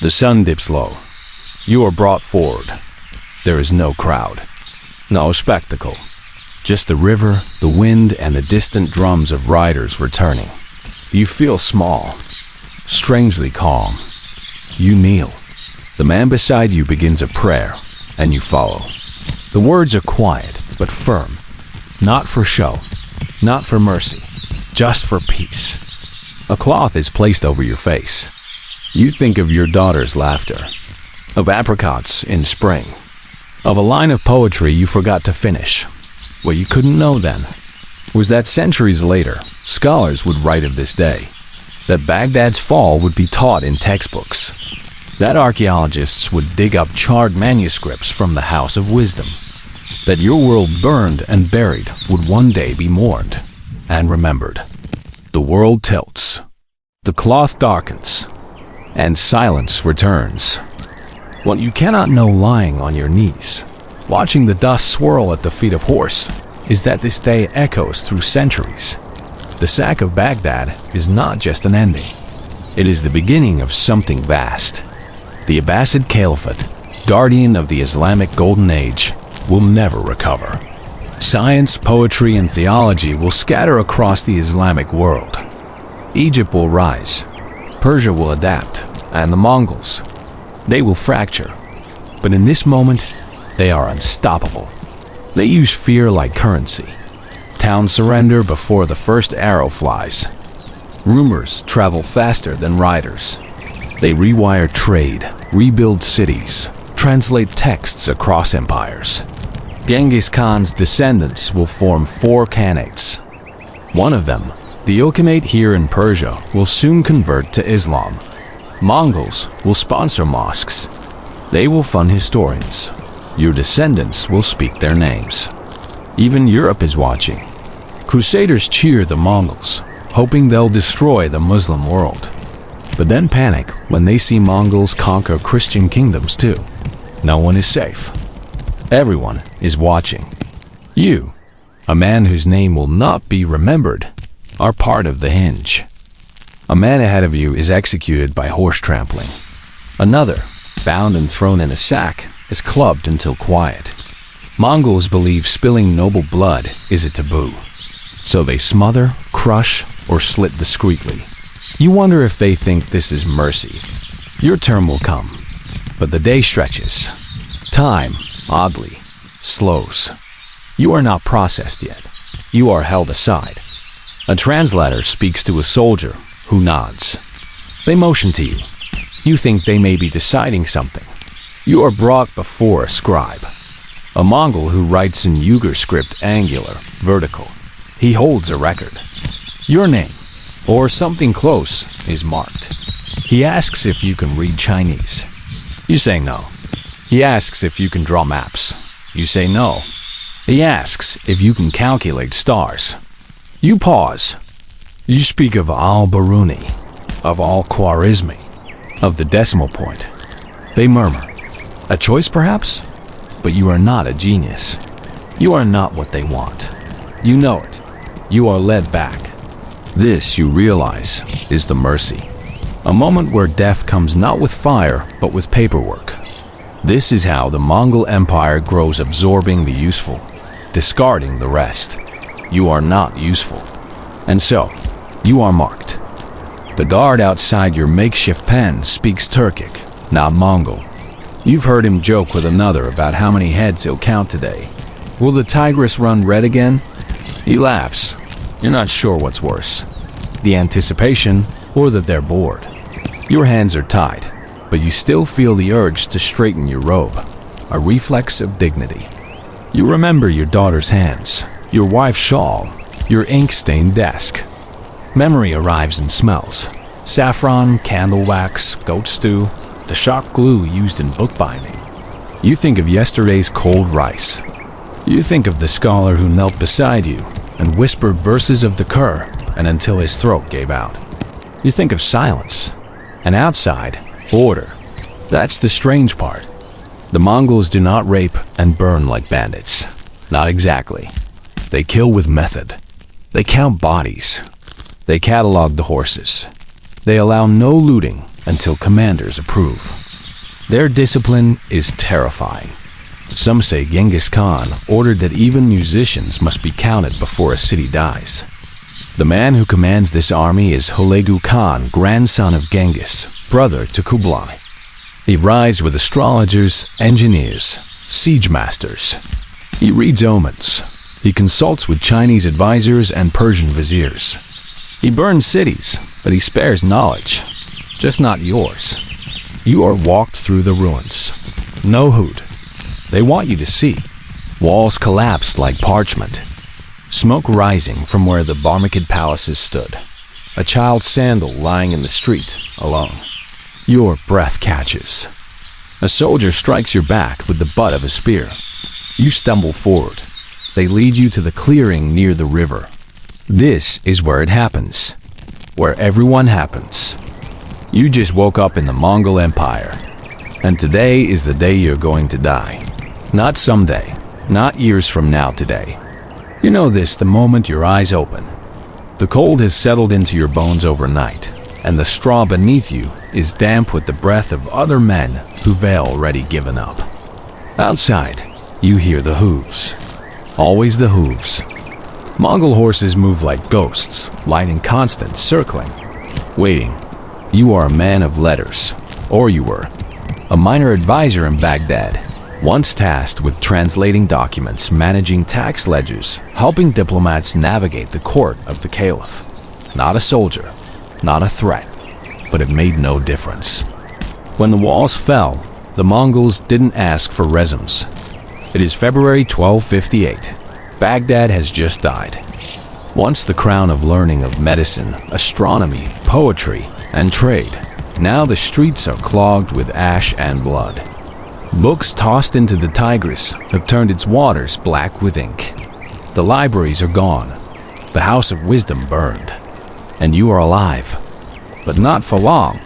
The sun dips low. You are brought forward. There is no crowd, no spectacle. Just the river, the wind, and the distant drums of riders returning. You feel small, strangely calm. You kneel. The man beside you begins a prayer, and you follow. The words are quiet, but firm. Not for show, not for mercy, just for peace. A cloth is placed over your face. You think of your daughter's laughter, of apricots in spring, of a line of poetry you forgot to finish. What you couldn't know then was that centuries later, scholars would write of this day, that Baghdad's fall would be taught in textbooks, that archaeologists would dig up charred manuscripts from the House of Wisdom, that your world burned and buried would one day be mourned and remembered. The world tilts, the cloth darkens, and silence returns. What you cannot know lying on your knees, watching the dust swirl at the feet of horse, is that this day echoes through centuries. The sack of Baghdad is not just an ending. It is the beginning of something vast. The Abbasid Caliphate, guardian of the Islamic Golden Age, will never recover. Science, poetry, and theology will scatter across the Islamic world. Egypt will rise, Persia will adapt, and the Mongols, they will fracture. But in this moment, they are unstoppable. They use fear like currency. Towns surrender before the first arrow flies. Rumors travel faster than riders. They rewire trade, rebuild cities, translate texts across empires. Genghis Khan's descendants will form 4 khanates. One of them, the Ilkhanate here in Persia, will soon convert to Islam. Mongols will sponsor mosques. They will fund historians. Your descendants will speak their names. Even Europe is watching. Crusaders cheer the Mongols, hoping they'll destroy the Muslim world. But then panic when they see Mongols conquer Christian kingdoms too. No one is safe. Everyone is watching. You, a man whose name will not be remembered, are part of the hinge. A man ahead of you is executed by horse trampling. Another, bound and thrown in a sack, is clubbed until quiet. Mongols believe spilling noble blood is a taboo. So they smother, crush, or slit discreetly. You wonder if they think this is mercy. Your turn will come, but the day stretches. Time, oddly, slows. You are not processed yet. You are held aside. A translator speaks to a soldier who nods. They motion to you. You think they may be deciding something. You are brought before a scribe, a Mongol who writes in Uyghur script angular, vertical. He holds a record. Your name, or something close, is marked. He asks if you can read Chinese. You say no. He asks if you can draw maps. You say no. He asks if you can calculate stars. You pause. You speak of al-Biruni, of al-Khwarizmi, of the decimal point. They murmur. A choice perhaps? But you are not a genius. You are not what they want. You know it. You are led back. This, you realize, is the mercy. A moment where death comes not with fire, but with paperwork. This is how the Mongol Empire grows, absorbing the useful, discarding the rest. You are not useful. And so, you are marked. The guard outside your makeshift pen speaks Turkic, not Mongol. You've heard him joke with another about how many heads he'll count today. Will the tigress run red again? He laughs. You're not sure what's worse, the anticipation or that they're bored. Your hands are tied, but you still feel the urge to straighten your robe, a reflex of dignity. You remember your daughter's hands, your wife's shawl, your ink-stained desk. Memory arrives in smells. Saffron, candle wax, goat stew, the sharp glue used in bookbinding. You think of yesterday's cold rice. You think of the scholar who knelt beside you and whispered verses of the Kur and until his throat gave out. You think of silence, and outside, order. That's the strange part. The Mongols do not rape and burn like bandits. Not exactly. They kill with method. They count bodies. They catalog the horses. They allow no looting, until commanders approve. Their discipline is terrifying. Some say Genghis Khan ordered that even musicians must be counted before a city dies. The man who commands this army is Hulagu Khan, grandson of Genghis, brother to Kublai. He rides with astrologers, engineers, siege masters. He reads omens. He consults with Chinese advisors and Persian viziers. He burns cities, but he spares knowledge, just not yours. You are walked through the ruins. No hoot. They want you to see. Walls collapsed like parchment. Smoke rising from where the Barmacid palaces stood. A child's sandal lying in the street, alone. Your breath catches. A soldier strikes your back with the butt of a spear. You stumble forward. They lead you to the clearing near the river. This is where it happens. Where everyone happens. You just woke up in the Mongol Empire. And today is the day you're going to die. Not someday. Not years from now today. You know this the moment your eyes open. The cold has settled into your bones overnight, and the straw beneath you is damp with the breath of other men who've already given up. Outside, you hear the hooves. Always the hooves. Mongol horses move like ghosts, lying in constant circling. Waiting. You are a man of letters, or you were. A minor advisor in Baghdad, once tasked with translating documents, managing tax ledgers, helping diplomats navigate the court of the caliph. Not a soldier, not a threat, but it made no difference. When the walls fell, the Mongols didn't ask for resumes. It is February 1258. Baghdad has just died. Once the crown of learning of medicine, astronomy, poetry, and trade, now the streets are clogged with ash and blood. Books tossed into the Tigris have turned its waters black with ink. The libraries are gone. The house of wisdom burned. And you are alive. But not for long.